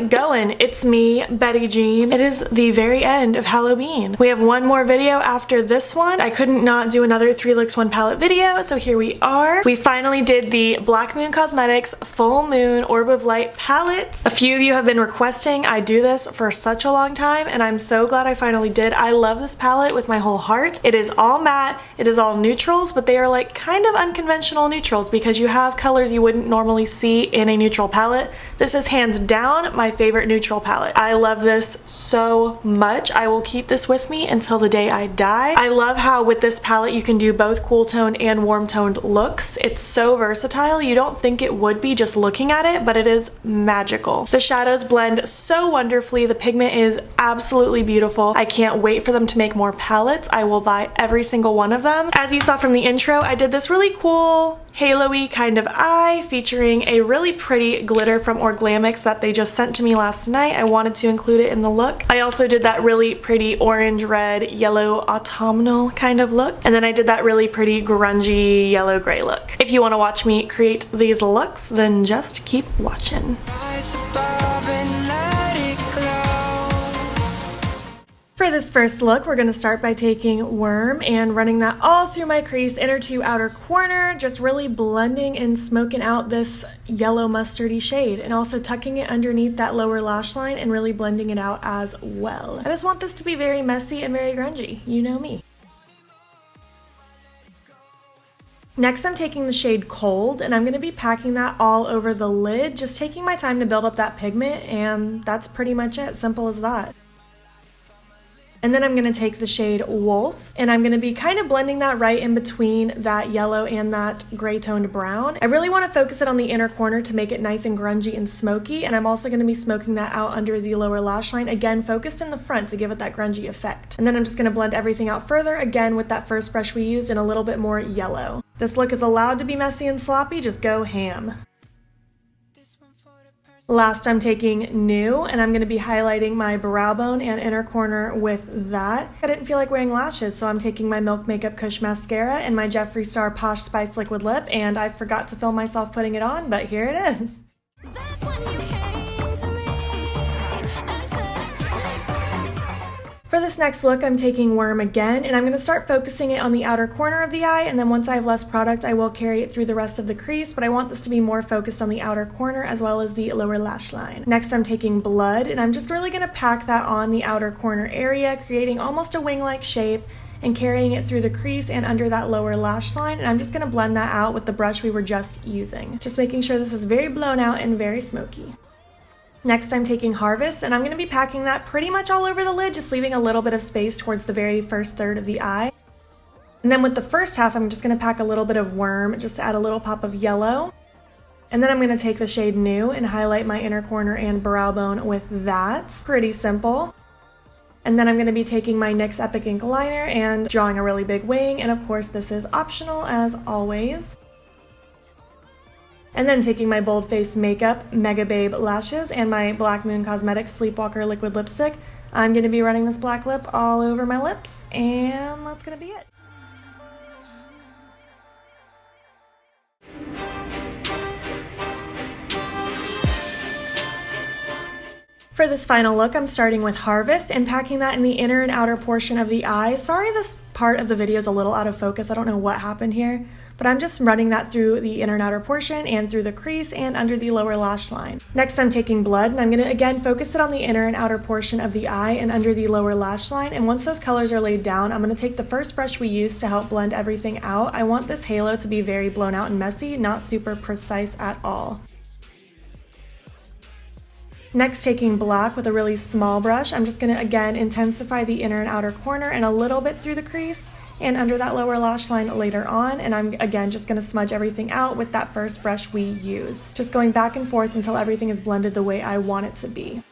it going? It's me, Betty Jean. It is the very end of Halloween. We have one more video after this one. I couldn't not do another 3 looks 1 palette video, so here we are. We finally did the Black Moon Cosmetics Full Moon Orb of Light palette. A few of you have been requesting I do this for such a long time, and I'm so glad I finally did. I love this palette with my whole heart. It is all matte, it is all neutrals, but they are like kind of unconventional neutrals because you have colors you wouldn't normally see in a neutral palette. This is hands down my favorite neutral palette. I love this so much. I will keep this with me until the day I die. I love how with this palette you can do both cool toned and warm toned looks. It's so versatile. You don't think it would be just looking at it, but it is magical. The shadows blend so wonderfully. The pigment is absolutely beautiful. I can't wait for them to make more palettes. I will buy every single one of them. As you saw from the intro, I did this really cool halo-y kind of eye featuring a really pretty glitter from Orglamix that they just sent to me last night. I wanted to include it in the look. I also did that really pretty orange, red, yellow, autumnal kind of look. And then I did that really pretty grungy yellow gray look. If you want to watch me create these looks, then just keep watching. For this first look, we're going to start by taking Worm and running that all through my crease, inner to outer corner, just really blending and smoking out this yellow mustardy shade, and also tucking it underneath that lower lash line and really blending it out as well. I just want this to be very messy and very grungy. You know me. Next, I'm taking the shade Cold, and I'm going to be packing that all over the lid, just taking my time to build up that pigment, and that's pretty much it. Simple as that. And then I'm going to take the shade Wolf, and I'm going to be kind of blending that right in between that yellow and that gray toned brown. I really want to focus it on the inner corner to make it nice and grungy and smoky, and I'm also going to be smoking that out under the lower lash line, again focused in the front to give it that grungy effect. And then I'm just going to blend everything out further, again with that first brush we used in a little bit more yellow. This look is allowed to be messy and sloppy, just go ham. Last, I'm taking New, and I'm going to be highlighting my brow bone and inner corner with that. I didn't feel like wearing lashes, so I'm taking my Milk Makeup Kush Mascara and my Jeffree Star Posh Spice Liquid Lip, and I forgot to film myself putting it on, but here it is. That's when you came to me. For this next look, I'm taking Worm again, and I'm going to start focusing it on the outer corner of the eye, and then once I have less product, I will carry it through the rest of the crease, but I want this to be more focused on the outer corner as well as the lower lash line. Next, I'm taking Blood, and I'm just really going to pack that on the outer corner area, creating almost a wing-like shape and carrying it through the crease and under that lower lash line, and I'm just going to blend that out with the brush we were just using. Just making sure this is very blown out and very smoky. Next, I'm taking Harvest, and I'm going to be packing that pretty much all over the lid, just leaving a little bit of space towards the very first third of the eye. And then with the first half, I'm just going to pack a little bit of Worm, just to add a little pop of yellow. And then I'm going to take the shade New and highlight my inner corner and brow bone with that. Pretty simple. And then I'm going to be taking my NYX Epic Ink liner and drawing a really big wing, and of course this is optional as always. And then taking my Bold Face Makeup Mega Babe lashes and my Black Moon Cosmetics Sleepwalker liquid lipstick, I'm going to be running this black lip all over my lips, and that's going to be it. For this final look, I'm starting with Harvest and packing that in the inner and outer portion of the eye. Sorry this part of the video is a little out of focus. I don't know what happened here, but I'm just running that through the inner and outer portion and through the crease and under the lower lash line. Next, I'm taking Blood, and I'm going to again focus it on the inner and outer portion of the eye and under the lower lash line. And once those colors are laid down, I'm going to take the first brush we used to help blend everything out. I want this halo to be very blown out and messy, not super precise at all. Next, taking Black with a really small brush, I'm just going to again intensify the inner and outer corner and a little bit through the crease and under that lower lash line later on, and I'm again just going to smudge everything out with that first brush we used. Just going back and forth until everything is blended the way I want it to be.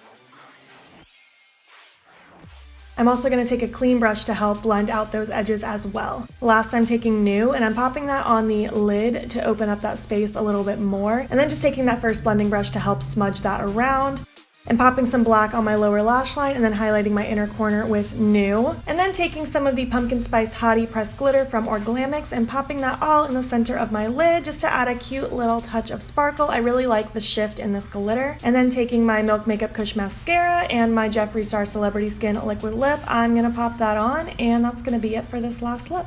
I'm also going to take a clean brush to help blend out those edges as well. Last, I'm taking New, and I'm popping that on the lid to open up that space a little bit more, and then just taking that first blending brush to help smudge that around. and popping some black on my lower lash line and then highlighting my inner corner with New. And then taking some of the Pumpkin Spice Hottie Pressed Glitter from Organics and popping that all in the center of my lid just to add a cute little touch of sparkle. I really like the shift in this glitter. And then taking my Milk Makeup Kush Mascara and my Jeffree Star Celebrity Skin Liquid Lip, I'm gonna pop that on, and that's gonna be it for this last look.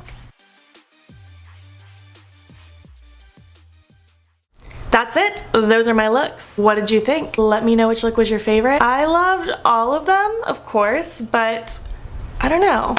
That's it. Those are my looks. What did you think? Let me know which look was your favorite. I loved all of them, of course, but I don't know.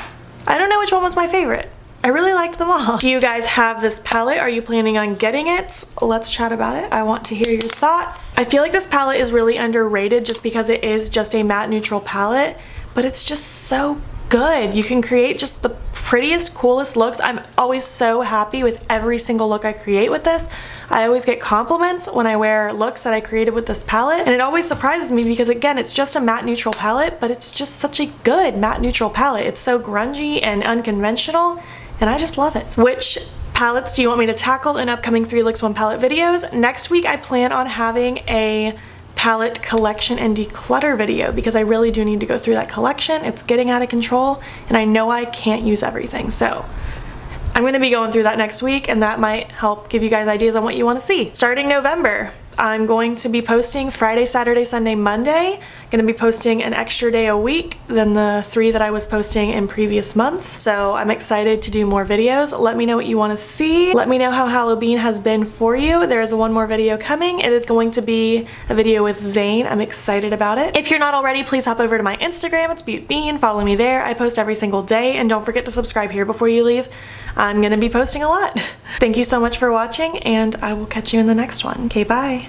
I don't know which one was my favorite. I really liked them all. Do you guys have this palette? Are you planning on getting it? Let's chat about it. I want to hear your thoughts. I feel like this palette is really underrated just because it is just a matte neutral palette, but it's just so good. You can create just the prettiest, coolest looks. I'm always so happy with every single look I create with this. I always get compliments when I wear looks that I created with this palette, and it always surprises me because, again, it's just a matte neutral palette, but it's just such a good matte neutral palette. It's so grungy and unconventional, and I just love it. Which palettes do you want me to tackle in upcoming 3 Looks 1 Palette videos? Next week I plan on having a palette collection and declutter video because I really do need to go through that collection. It's getting out of control and I know I can't use everything, so I'm going to be going through that next week, and that might help give you guys ideas on what you want to see. Starting November, I'm going to be posting Friday, Saturday, Sunday, Monday. I'm going to be posting an extra day a week than the 3 that I was posting in previous months. So I'm excited to do more videos. Let me know what you want to see. Let me know how Halloween has been for you. There is one more video coming. It is going to be a video with Zane. I'm excited about it. If you're not already, please hop over to my Instagram. It's beautbean. Follow me there. I post every single day, and don't forget to subscribe here before you leave. I'm gonna be posting a lot. Thank you so much for watching, and I will catch you in the next one. Okay, bye.